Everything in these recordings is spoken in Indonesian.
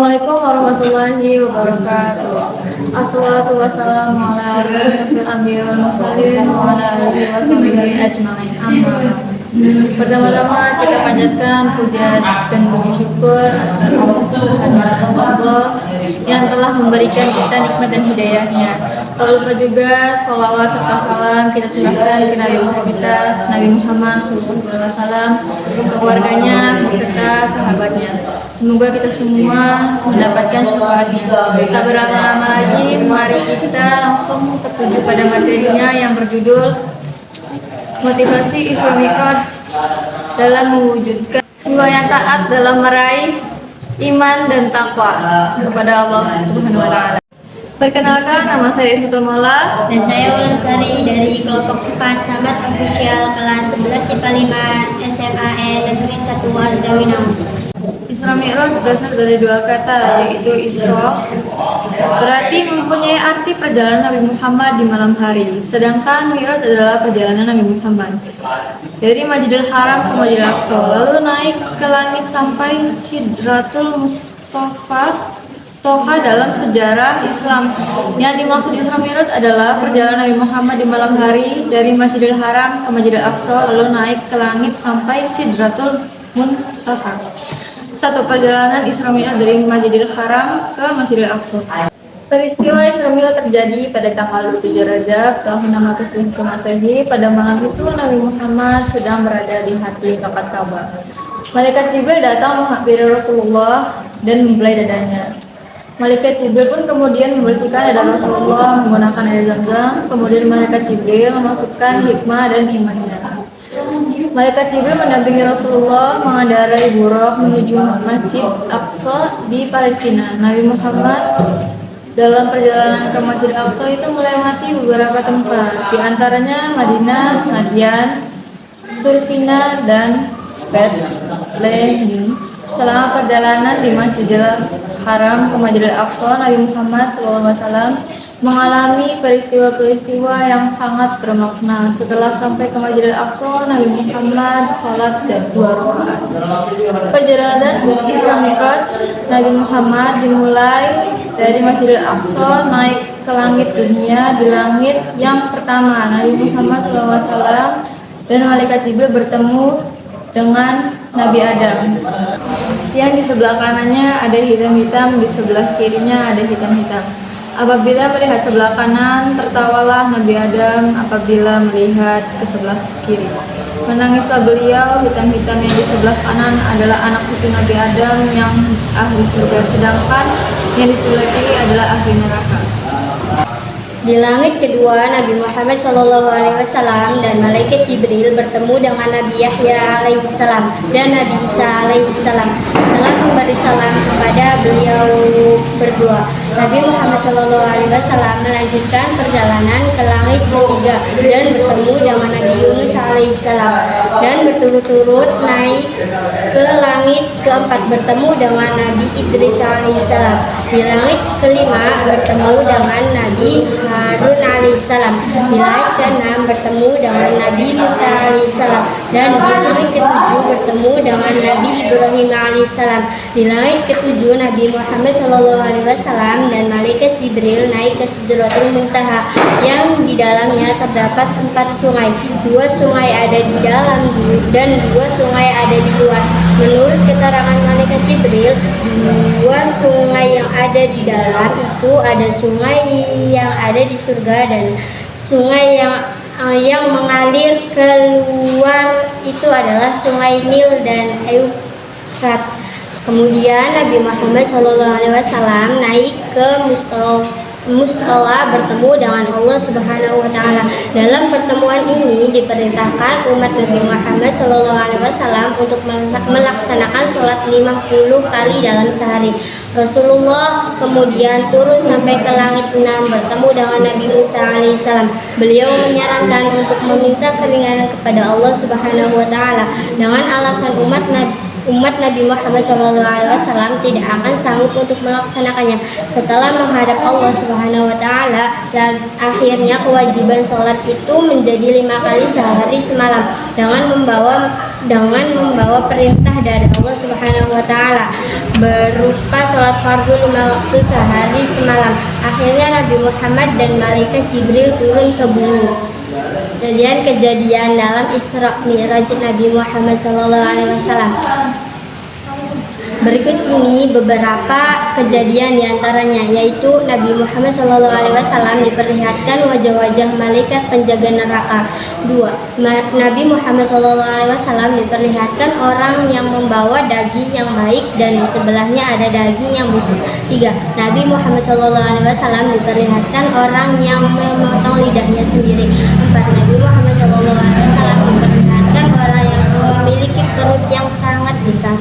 Assalamualaikum warahmatullahi wabarakatuh. Assalatu wassalamu ala asyrofil anbiya'i wal mursalin wa ala alihi washabihi ajma'in. Amma ba'd. Pertama-tama kita panjatkan puja dan puji syukur atas kehadirat Allah yang telah memberikan kita nikmat dan hidayahnya. Tak lupa juga salawat serta salam kita curahkan ke Nabi besar kita Nabi Muhammad SAW, keluarganya beserta sahabatnya. Semoga kita semua mendapatkan syafaatnya. Tak berlama-lama lagi, mari kita langsung tertuju pada materinya yang berjudul Motivasi Isra Mi'raj dalam mewujudkan jiwa yang taat dalam meraih iman dan takwa kepada Allah Subhanahu wa Ta'ala. Perkenalkan, nama saya Ismatul Mola Dan saya Ulansari dari kelompok 4 Camat Official kelas 11 IPA 5 SMAN Negeri 1 Arjawinang. Isra Mi'raj berasal dari dua kata, yaitu Isra berarti mempunyai arti perjalanan Nabi Muhammad di malam hari, sedangkan Mi'raj adalah perjalanan Nabi Muhammad dari Masjidil Haram ke Masjidil Aqsa, lalu naik ke langit sampai Sidratul Mustafa Toha. Dalam sejarah Islam, yang dimaksud Isra Mi'raj adalah perjalanan Nabi Muhammad di malam hari dari Masjidil Haram ke Masjidil Aqsa, lalu naik ke langit sampai Sidratul Muntaha. Satu perjalanan Isra Mi'raj dari Masjidil Haram ke Masjidil Aqsa. Peristiwa Isra Mi'raj terjadi pada tanggal 7 Rajab tahun 601 Masehi. Pada malam itu Nabi Muhammad sedang berada di hati Bakat Ka'bah. Malaikat Jibril datang menghampiri Rasulullah dan membelai dadanya. Malaikat Jibril pun kemudian membersihkan dada Rasulullah menggunakan air Zam-Zam. Kemudian Malaikat Jibril memasukkan hikmah dan imannya. Malaikat Jibril mendampingi Rasulullah mengendarai buraq menuju Masjid Aqsa di Palestina. Nabi Muhammad dalam perjalanan ke Masjid Aqsa itu melewati beberapa tempat, di antaranya Madinah, Madian, Tursina, dan Bethlehem. Selama perjalanan di Masjidil Haram ke Masjidil Aqsa, Nabi Muhammad SAW mengalami peristiwa-peristiwa yang sangat bermakna. Setelah sampai ke Masjidil Aqsa, Nabi Muhammad sholat 2 rakaat. Perjalanan Isra Mi'raj Nabi Muhammad dimulai dari Masjidil Aqsa naik ke langit dunia. Di langit yang pertama, Nabi Muhammad SAW dan Malaikat Jibril bertemu dengan Nabi Adam, yang di sebelah kanannya ada hitam-hitam, di sebelah kirinya ada hitam-hitam. Apabila melihat sebelah kanan, tertawalah Nabi Adam. Apabila melihat ke sebelah kiri, menangislah beliau. Hitam-hitam yang di sebelah kanan adalah anak cucu Nabi Adam yang ahli surga, sedangkan yang di sebelah kiri adalah ahli neraka. Di langit kedua, Nabi Muhammad SAW dan Malaikat Jibril bertemu dengan Nabi Yahya alaihissalam dan Nabi Isa alaihissalam. Telah memberi salam kepada beliau berdua. Nabi Muhammad SAW melanjutkan perjalanan ke langit ketiga dan bertemu dengan Nabi Yunus alaihissalam, dan berturut-turut naik ke langit keempat bertemu dengan Nabi Idris alaihissalam. Di langit kelima bertemu dengan Nabi Harun alaihissalam. Di langit keenam bertemu dengan Nabi Musa alaihissalam, dan di langit ketujuh bertemu dengan Nabi Ibrahim alaihissalam. Di langit ketujuh Nabi Muhammad SAW dan Malaikat Jibril naik ke Sidratul Muntaha, yang di dalamnya terdapat 4 sungai. 2 sungai ada di dalam dan 2 sungai ada di luar. Menurut keterangan Malaikat Jibril, 2 sungai yang ada di dalam itu ada sungai yang ada di surga dan sungai yang mengalir keluar itu adalah sungai Nil dan Eufrat. Kemudian Nabi Muhammad SAW naik ke Mustola bertemu dengan Allah Subhanahu wa Ta'ala. Dalam pertemuan ini diperintahkan umat Nabi Muhammad SAW untuk melaksanakan sholat 50 kali dalam sehari. Rasulullah kemudian turun sampai ke langit 6 bertemu dengan Nabi Musa alaihissalam. Beliau menyarankan untuk meminta keringanan kepada Allah Subhanahu wa Ta'ala dengan alasan umat Nabi Muhammad SAW tidak akan sanggup untuk melaksanakannya. Setelah menghadap Allah Subhanahu wa Ta'ala, akhirnya kewajiban sholat itu menjadi 5 kali sehari semalam dengan membawa dengan membawa perintah dari Allah Subhanahu wa taala berupa sholat fardu 5 waktu sehari semalam. Akhirnya Nabi Muhammad dan malaikat Jibril turun ke bumi. Kejadian dalam Isra Mi'raj Nabi Muhammad SAW. Berikut ini beberapa kejadian diantaranya, yaitu Nabi Muhammad SAW diperlihatkan wajah-wajah malaikat penjaga neraka. 2. Nabi Muhammad SAW diperlihatkan orang yang membawa daging yang baik dan di sebelahnya ada daging yang busuk. 3. Nabi Muhammad SAW diperlihatkan orang yang memotong lidahnya sendiri. 4. Nabi Muhammad SAW diperlihatkan orang yang memiliki perut yang sangat besar.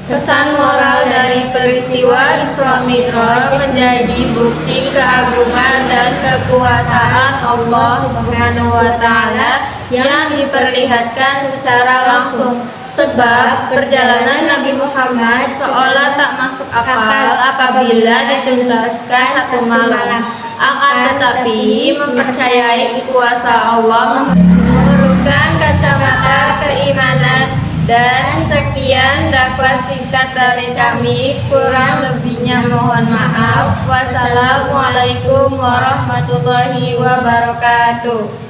Pesan moral dari peristiwa Isra Mi'raj menjadi bukti keagungan dan kekuasaan Allah Subhanahu wa taala yang diperlihatkan secara langsung. Sebab perjalanan Nabi Muhammad seolah tak masuk akal apabila dituntaskan satu malam. Akan tetapi mempercayai kuasa Allah memerlukan kacamata keimanan. Dan sekian dakwah singkat dari kami, kurang lebihnya mohon maaf. Wassalamualaikum warahmatullahi wabarakatuh.